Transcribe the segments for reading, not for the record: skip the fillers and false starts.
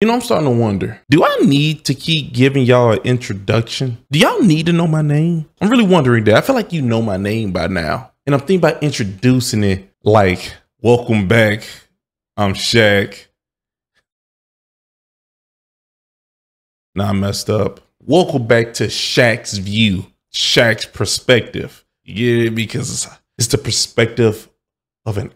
You know, I'm starting to wonder, do I need to keep giving y'all an introduction? Do y'all need to know my name? I'm really wondering that. I feel like you know my name by now. And I'm thinking about introducing it like, welcome back, I'm Shaq. Nah, I messed up. Welcome back to Shaq's View, Shaq's Perspective. You get it? Because it's the perspective of an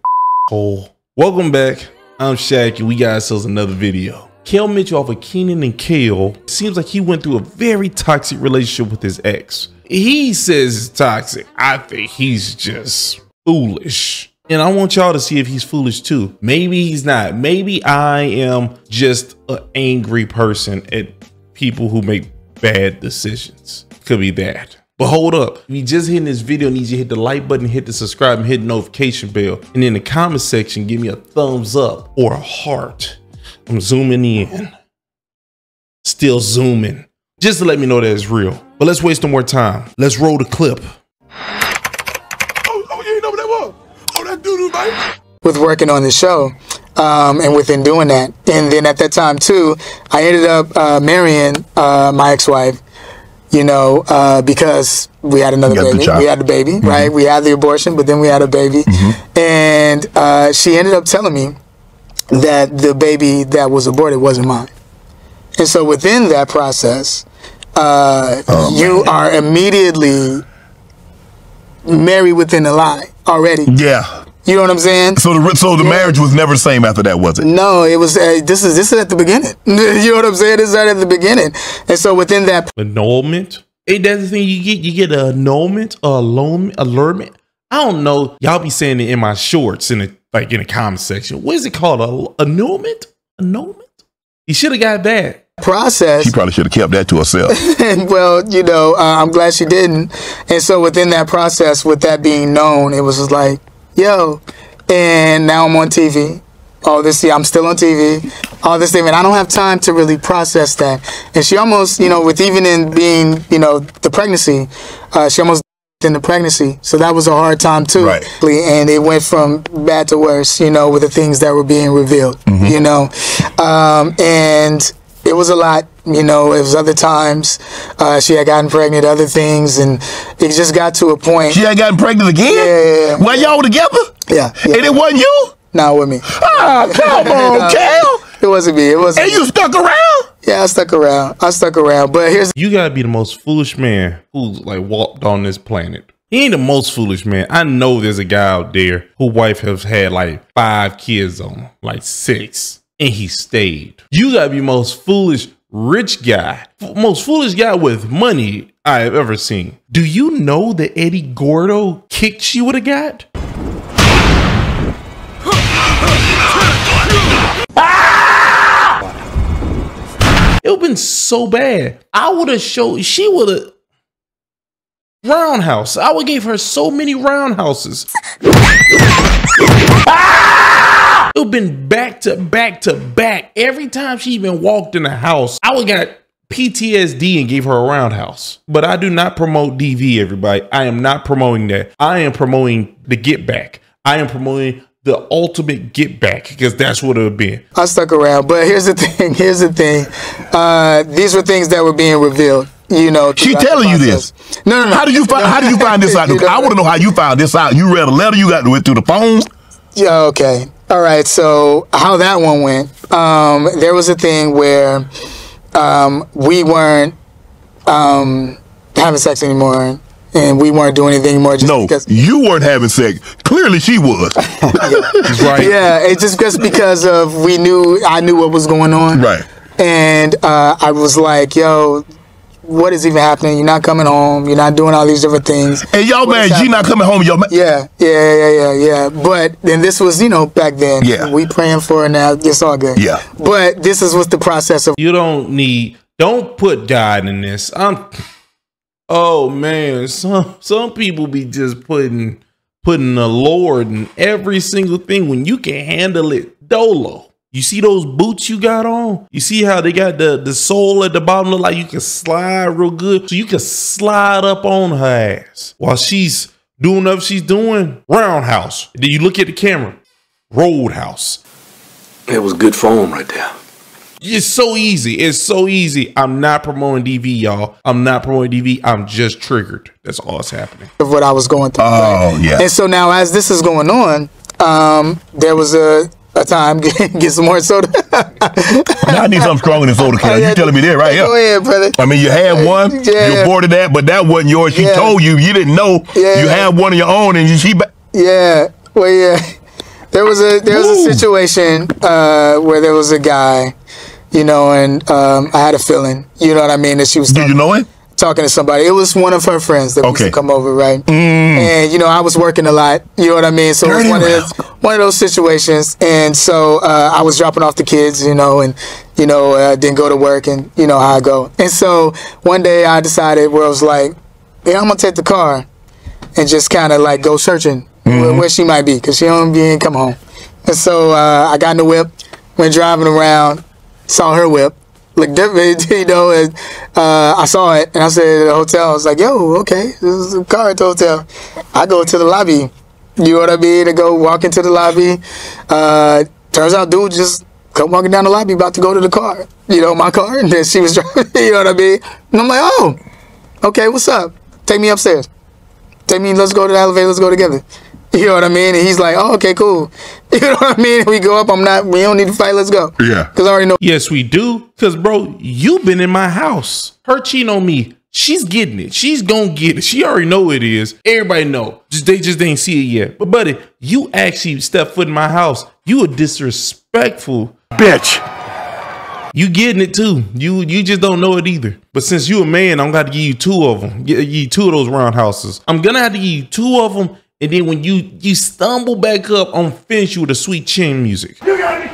asshole. Welcome back, I'm Shaq, and we got ourselves another video. Kel Mitchell off of Kenan and Kel seems like he went through a very toxic relationship with his ex. He says it's toxic. I think he's just foolish. And I want y'all to see if he's foolish too. Maybe he's not. Maybe I am just an angry person at people who make bad decisions. Could be that. But hold up. If you just hitting this video, I need you to hit the like button, hit the subscribe, and hit the notification bell. And in the comment section, give me a thumbs up or a heart. I'm zooming in. Still zooming. Just to let me know that it's real. But let's waste no more time. Let's roll the clip. Oh, you know what that was? Oh, that doo-doo, baby. With working on the show, and within doing that. And then at that time too, I ended up marrying my ex-wife, you know, because we had another baby. We had the baby, right? We had the abortion, but then we had a baby. And she ended up telling me that the baby that was aborted wasn't mine. And so within that process, you are immediately married within a lie already. Yeah. You know what I'm saying? So the marriage was never the same after that, was it? No, it was. This is at the beginning. You know what I'm saying? This is right at the beginning. And so within that annulment, ain't that the thing you get? You get an annulment, allurement. I don't know. Y'all be saying it in my shorts in the comment section. What is it called? Annulment? Annulment? You should have got that process. She probably should have kept that to herself. And well, you know, I'm glad she didn't. And so within that process, with that being known, it was just like, yo, and now I'm on TV. All this, I'm still on TV. All this thing, and I don't have time to really process that. And she almost, you know, with even in being, you know, the pregnancy, she almost in the pregnancy. So that was a hard time too. Right. And it went from bad to worse, you know, with the things that were being revealed, you know. And it was a lot, you know. It was other times she had gotten pregnant, other things, and it just got to a point. She had gotten pregnant again? Yeah. While y'all were together? Yeah. And it wasn't you? Not with me. Ah, come on, Kel. It wasn't me. It wasn't. And you stuck around? Yeah, I stuck around. But you gotta be the most foolish man who's like walked on this planet. He ain't the most foolish man. I know there's a guy out there whose wife has had like 5 kids on him, like 6, and he stayed. You gotta be the most foolish rich guy, most foolish guy with money I have ever seen. Do you know that Eddie Gordo kicked you with a gat? It would have been so bad. I would have showed, she would have, roundhouse. I would give her so many roundhouses. It would have been back to back to back. Every time she even walked in the house, I would got PTSD and gave her a roundhouse. But I do not promote DV, everybody. I am not promoting that. I am promoting the get back. I am promoting the ultimate get back, because that's what it would be. I stuck around, but here's the thing. These were things that were being revealed. You know, she telling you this. No. How did you find this out? I want to know how you found this out. You read a letter. You got went through the phone. Yeah. Okay. All right. So how that one went? There was a thing where we weren't having sex anymore. And we weren't doing anything anymore. Just because you weren't having sex. Clearly, she was. Right. Yeah, it's just because of I knew what was going on. Right. And I was like, yo, what is even happening? You're not coming home. You're not doing all these different things. And y'all man, you not coming home. Yeah. But then this was, you know, back then. Yeah. We praying for her now. It's all good. Yeah. But this is what the process of. You don't put God in this. Oh man, some people be just putting the Lord in every single thing when you can handle it dolo. You see those boots you got on? You see how they got the sole at the bottom look like you can slide real good? So you can slide up on her ass while she's doing what she's doing. Roundhouse. Then you look at the camera. Roadhouse. It was good form right there. It's so easy. It's so easy. I'm not promoting DV, y'all. I'm not promoting DV. I'm just triggered. That's all that's happening. Of what I was going through. Oh, yeah. And so now as this is going on, there was a time, get some more soda. Now I need something stronger than soda can. You telling me that right here. Go ahead, brother. I mean, you had one, you aborted that, but that wasn't yours. She told you, you didn't know. You had one of your own, and she... Yeah, well, yeah. There was a situation where there was a guy, you know, and I had a feeling, you know what I mean, that she was Did you know him? Talking to somebody. It was one of her friends that used to come over, right? And, you know, I was working a lot, you know what I mean? So it was one of those situations. And so I was dropping off the kids, you know, and, you know, didn't go to work, and you know how I go. And so one day I decided where I was like, yeah, I'm going to take the car and just kind of like go searching where she might be, because she ain't come home. And so I got in the whip, went driving around, saw her whip, looked different, you know, and I saw it, and I said at the hotel, I was like, yo, okay, this is a car at the hotel. I go to the lobby, you know what I mean, to go walk into the lobby. Turns out dude just come walking down the lobby about to go to the car, you know, my car, and then she was driving, you know what I mean? And I'm like, oh, okay, what's up? Take me upstairs. Take me, let's go to the elevator, let's go together. You know what I mean? And he's like, oh, okay, cool. You know what I mean? We go up, we don't need to fight, let's go. Yeah. Because I already know. Yes, we do. Because, bro, you've been in my house. Her cheating on me. She's getting it. She's going to get it. She already know it is. Everybody know. They just ain't see it yet. But, buddy, you actually stepped foot in my house. You a disrespectful bitch. You getting it too. You just don't know it either. But since you a man, I'm going to give you two of them. Give you two of those roundhouses. I'm going to have to give you two of them. And then when you stumble back up, I'm gonna finish you with the sweet chin music. You got me.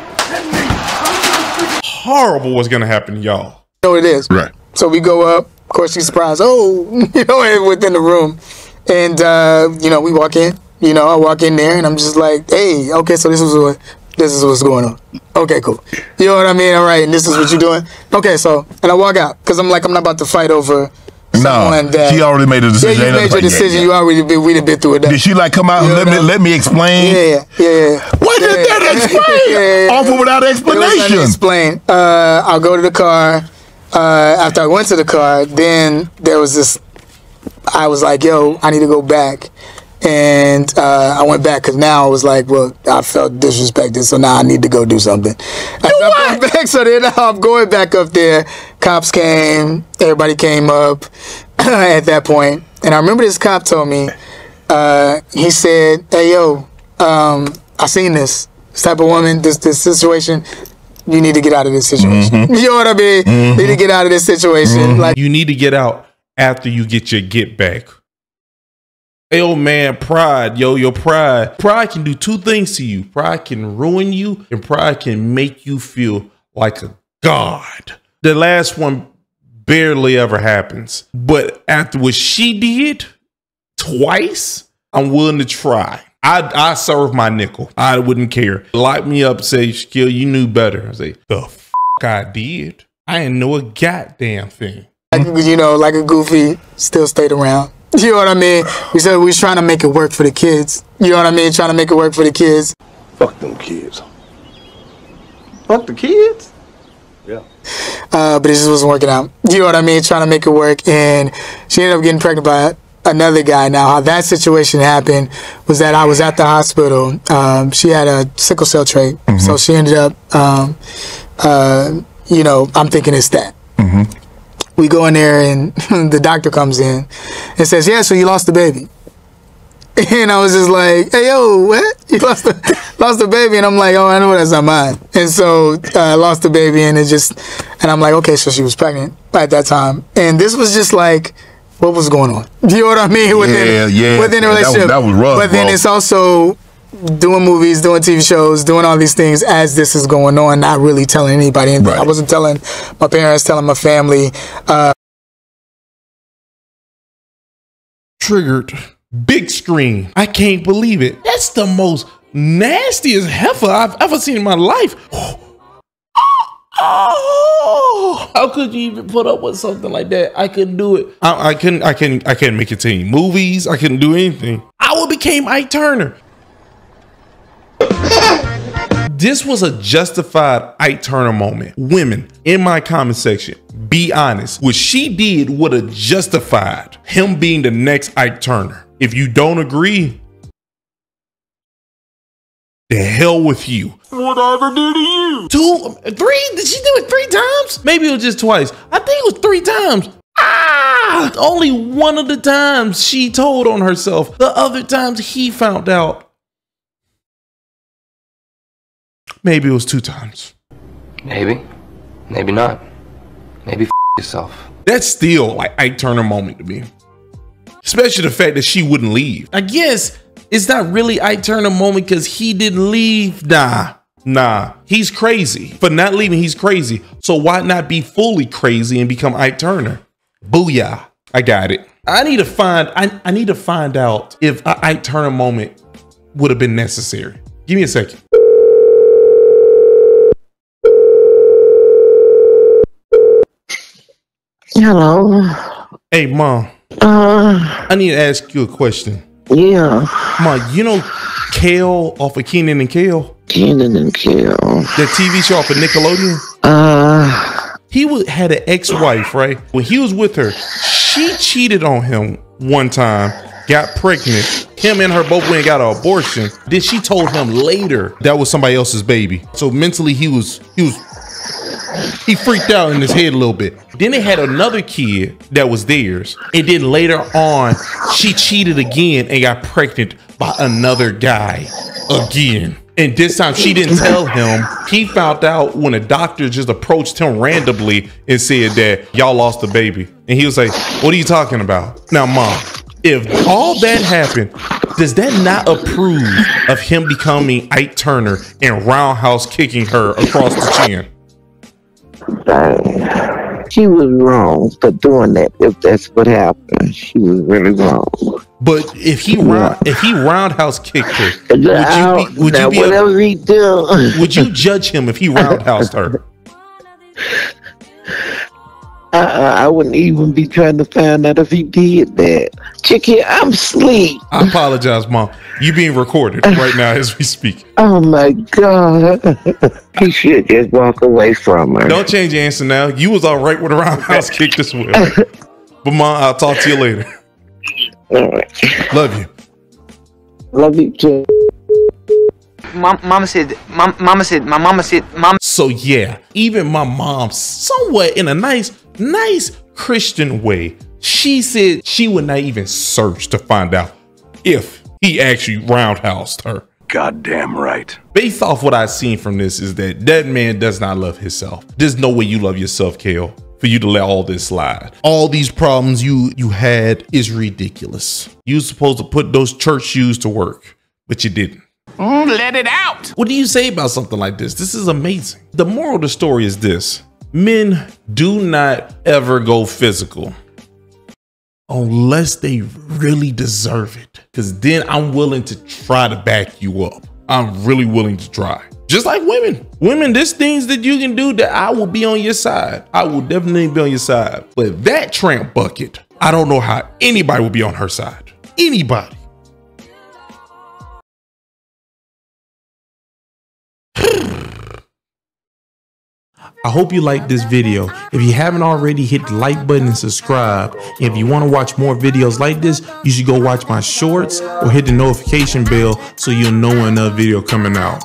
Horrible what's gonna happen to y'all. You know what it is. Right. So we go up. Of course, she's surprised. Oh, you know, within the room. And, you know, we walk in. You know, I walk in there and I'm just like, hey, okay, so this is what's going on. Okay, cool. You know what I mean? All right, and this is what you're doing. Okay, so, and I walk out because I'm like, I'm not about to fight over someone that. She already made a decision. Yeah, you made your decision. You already we'd been through it. Did she like come out and let me explain? Yeah. What did that explain? Offer without explanation. Explain. I'll go to the car. After I went to the car, then there was this. I was like, yo, I need to go back. And I went back because now I was like, well, I felt disrespected, so now I need to go do something. I went back, so then I'm going back up there. Cops came, everybody came up at that point. And I remember this cop told me, he said, hey, yo, I seen this type of woman, this situation. You need to get out of this situation. You know what I mean? You need to get out of this situation. Like, you need to get out after you get your get back. Hey, old man, pride, your pride. Pride can do two things to you. Pride can ruin you, and pride can make you feel like a god. The last one barely ever happens. But after what she did twice, I'm willing to try. I serve my nickel. I wouldn't care. Lock me up, say, Shaquille, you knew better. I say, the f I did. I didn't know a goddamn thing. Like, you know, like a goofy, still stayed around. You know what I mean? We said we was trying to make it work for the kids. You know what I mean? Trying to make it work for the kids. Fuck them kids. Fuck the kids? Yeah. But it just wasn't working out. You know what I mean? Trying to make it work. And she ended up getting pregnant by another guy. Now, how that situation happened was that I was at the hospital. She had a sickle cell trait. So she ended up, you know, I'm thinking it's that. We go in there and the doctor comes in and says, yeah, so you lost the baby. And I was just like, hey, yo, what? You lost the baby? And I'm like, oh, I know that's not mine. And so I lost the baby and and I'm like, okay, so she was pregnant at that time. And this was just like, what was going on? You know what I mean? Within the relationship. That was rough, but then it's also doing movies, doing TV shows, doing all these things as this is going on, not really telling anybody anything. I wasn't telling my parents, telling my family. Triggered. Big screen. I can't believe it. That's the most nastiest heifer I've ever seen in my life. Oh, how could you even put up with something like that? I couldn't do it. I couldn't make it to any movies. I couldn't do anything. I would became Ike Turner. This was a justified Ike Turner moment. Women, in my comment section, be honest. What she did would have justified him being the next Ike Turner. If you don't agree, the hell with you. What I ever do to you? 2, 3? Did she do it 3 times? Maybe it was just twice. I think it was 3 times. Only one of the times she told on herself. The other times he found out. Maybe it was 2 times. Maybe. Maybe not. Maybe f yourself. That's still like Ike Turner moment to me. Especially the fact that she wouldn't leave. I guess it's not really Ike Turner moment because he didn't leave. Nah. He's crazy. For not leaving, he's crazy. So why not be fully crazy and become Ike Turner? Booyah. I got it. I need to find out if an Ike Turner moment would have been necessary. Give me a second. Hello. Hey, Mom. I need to ask you a question. Yeah. Mom, you know Kale off of Kenan and Kel? Kenan and Kel. That TV show off of Nickelodeon? He had an ex-wife, right? When he was with her, she cheated on him one time, got pregnant. Him and her both went and got an abortion. Then she told him later that was somebody else's baby. So mentally he freaked out in his head a little bit. Then they had another kid that was theirs. And then later on, she cheated again and got pregnant by another guy again. And this time she didn't tell him. He found out when a doctor just approached him randomly and said that y'all lost the baby. And he was like, what are you talking about? Now, Mom, if all that happened, does that not approve of him becoming Ike Turner and roundhouse kicking her across the chin? She was wrong for doing that. If that's what happened, she was really wrong. But if he roundhouse kicked her, would you judge him if he roundhoused her? I wouldn't even be trying to find out if he did that. Chicky, I'm asleep. I apologize, Mom. You being recorded right now as we speak. Oh my God. He should just walk away from her. Don't change your answer now. You was all right with a roundhouse kick this way. But Mom, I'll talk to you later. All right. Love you. Love you too. Mama said. So yeah, even my mom, somewhat in a nice Christian way, she said she would not even search to find out if he actually roundhoused her. Goddamn right. Based off what I've seen from this is that man does not love himself. There's no way you love yourself, Kale, for you to let all this slide. All these problems you had is ridiculous. You were supposed to put those church shoes to work, but you didn't. Let it out. What do you say about something like this? This is amazing. The moral of the story is this. Men do not ever go physical unless they really deserve it. Because then I'm willing to try to back you up. I'm really willing to try. Just like women. Women, there's things that you can do that I will be on your side. I will definitely be on your side. But that tramp bucket, I don't know how anybody will be on her side. Anybody. I hope you liked this video. If you haven't already, hit the like button and subscribe. If you want to watch more videos like this, you should go watch my shorts or hit the notification bell so you'll know when another video coming out.